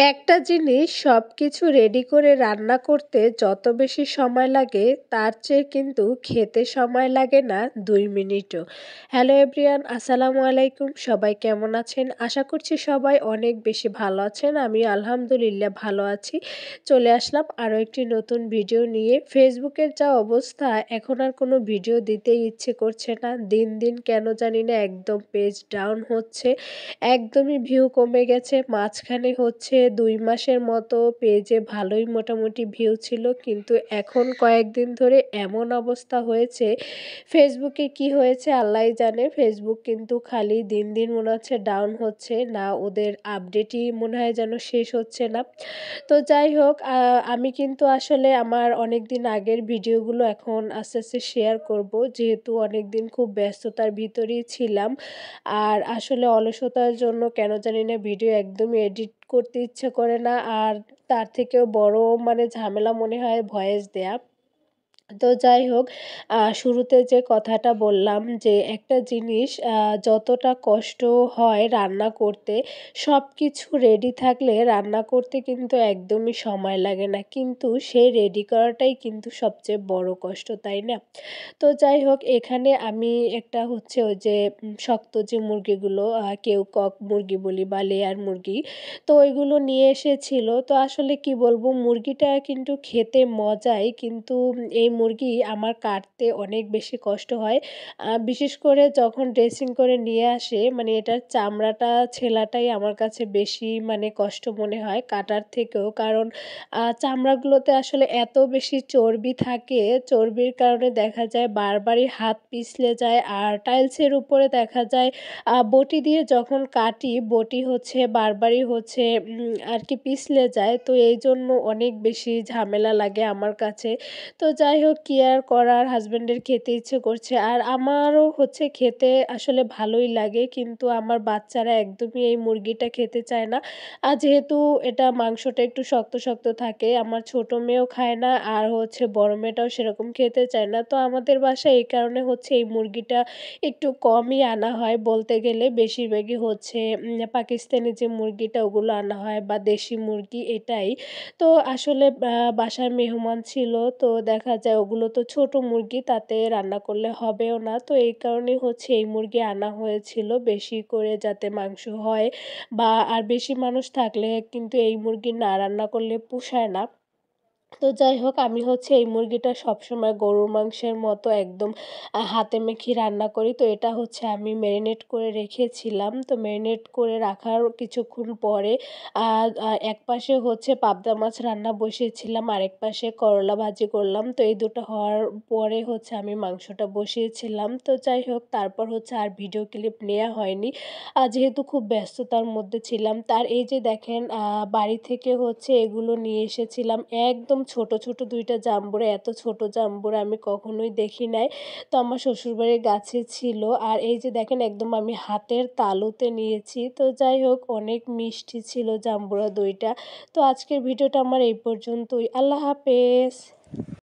একটা জিনিস সবকিছু রেডি করে রান্না করতে যত বেশি সময় লাগে তার চেয়ে কিন্তু খেতে সময় লাগে না ২ মিনিটও। হ্যালো এভরিওয়ান, আসসালামু আলাইকুম। সবাই কেমন আছেন? আশা করছি সবাই অনেক বেশি ভালো আছেন। আমি আলহামদুলিল্লাহ ভালো আছি। চলে আসলাম আরও একটি নতুন ভিডিও নিয়ে। ফেসবুকের যা অবস্থা, এখন আর কোনো ভিডিও দিতেই ইচ্ছে করছে না। দিন, দিন কেন জানি না একদম পেজ ডাউন হচ্ছে। একদমই ভিউ কমে গেছে। মাঝখানে হচ্ছে ২ মাসের মতো পেজে ভালোই মোটামুটি ভিউ ছিল। কিন্তু এখন কয়েকদিন ধরে এমন অবস্থা হয়েছে, ফেসবুকে কি হয়েছে আল্লাহই জানে। ফেসবুক কিন্তু খালি দিন, দিন মনে হচ্ছে ডাউন হচ্ছে। না ওদের আপডেটই মনে হয় যেন শেষ হচ্ছে না। তো যাই হোক, আমি কিন্তু আসলে আমার অনেকদিন আগের ভিডিওগুলো এখন আস্তে, আস্তে শেয়ার করব। যেহেতু অনেকদিন খুব ব্যস্ততার ভিতরেই ছিলাম। আর আসলে অলসতার জন্য কেন জানি না ভিডিও একদমই এডিট করতে ইচ্ছে করে না। আর তার থেকেও বড় মানে ঝামেলা মনে হয় ভয়েস দেয়া। তো যাই হোক, শুরুতে যে কথাটা বললাম যে একটা জিনিস যতটা কষ্ট হয় রান্না করতে, সবকিছু রেডি থাকলে রান্না করতে কিন্তু একদমই সময় লাগে না। কিন্তু সেই রেডি করাটাই কিন্তু সবচেয়ে বড় কষ্ট, তাই না? তো যাই হোক, এখানে আমি একটা হচ্ছে ওই যে শক্ত যে মুরগিগুলো, কেউ কক মুরগি বলি বা লেয়ার মুরগি, তো ওইগুলো নিয়ে এসেছিল। তো আসলে কি বলবো, মুরগিটা কিন্তু খেতে মজাই, কিন্তু এই মুরগি আমার কাটতে অনেক বেশি কষ্ট হয়। বিশেষ করে যখন ড্রেসিং করে নিয়ে আসে, মানে এটার চামড়াটা ছেলাটাই আমার কাছে বেশি মানে কষ্ট মনে হয় কাটার থেকেও। কারণ চামড়াগুলোতে আসলে এত বেশি চর্বি থাকে, চর্বির কারণে দেখা যায় বারবারই হাত পিছলে যায়। আর টাইলসের উপরে দেখা যায় বটি দিয়ে যখন কাটি, বটি হচ্ছে বারবারই হচ্ছে আরকি পিছলে যায়। তো এইজন্য অনেক বেশি ঝামেলা লাগে আমার কাছে। তো যাই হোক, কি আর করার, হাসব্যান্ডের খেতে ইচ্ছে করছে। আর আমারও হচ্ছে খেতে আসলে ভালোই লাগে। কিন্তু আমার বাচ্চারা একদমই এই মুরগিটা খেতে চায় না। যেহেতু এটা মাংসটা একটু শক্ত, শক্ত থাকে, আমার ছোট মেয়েও খায় না, আর হচ্ছে বড় মেয়েটাও সেরকম খেতে চায় না। তো আমাদের বাসায় এই কারণে হচ্ছে এই মুরগিটা একটু কমই আনা হয় বলতে গেলে। বেশিরভাগই হচ্ছে পাকিস্তানি যে মুরগিটা ওগুলো আনা হয় বা দেশি মুরগি এটাই। তো আসলে বাসায় মেহমান ছিল, তো দেখা যায় ওগুলো তো ছোট মুরগি, তাতে রান্না করলে হবেও না। তো এই কারণেই হচ্ছে এই মুরগি আনা হয়েছিল, বেশি করে যাতে মাংস হয়। বা আর বেশি মানুষ থাকলে কিন্তু এই মুরগি না রান্না করলে পোষায় না। তো যাই হোক, আমি হচ্ছে এই মুরগিটা সবসময় গরুর মাংসের মতো একদম হাতে মেখে রান্না করি। তো এটা হচ্ছে আমি মেরিনেট করে রেখেছিলাম। তো মেরিনেট করে রাখার কিছুক্ষণ পরে আ আ একপাশে হচ্ছে পাবদা মাছ রান্না বসিয়েছিলাম, আরেক পাশে করলা ভাজি করলাম। তো এই দুটো হওয়ার পরে হচ্ছে আমি মাংসটা বসিয়েছিলাম। তো যাই হোক, তারপর হচ্ছে আর ভিডিও ক্লিপ নেয়া হয়নি। যেহেতু খুব ব্যস্ততার মধ্যে ছিলাম। তার এই যে দেখেন, বাড়ি থেকে হচ্ছে এগুলো নিয়ে এসেছিলাম। একদম ছোট, ছোট ২ টা জাম্বুরা, এত ছোট জাম্বুরা আমি কখনোই দেখি নাই। তো আমার শ্বশুরবাড়ির গাছে ছিল। আর এই যে দেখেন, একদম আমি হাতের তালুতে নিয়েছি। তো যাই হোক, অনেক মিষ্টি ছিল জাম্বুরা ২ টা। তো আজকের ভিডিওটা আমার এই পর্যন্তই। আল্লাহ হাফেজ।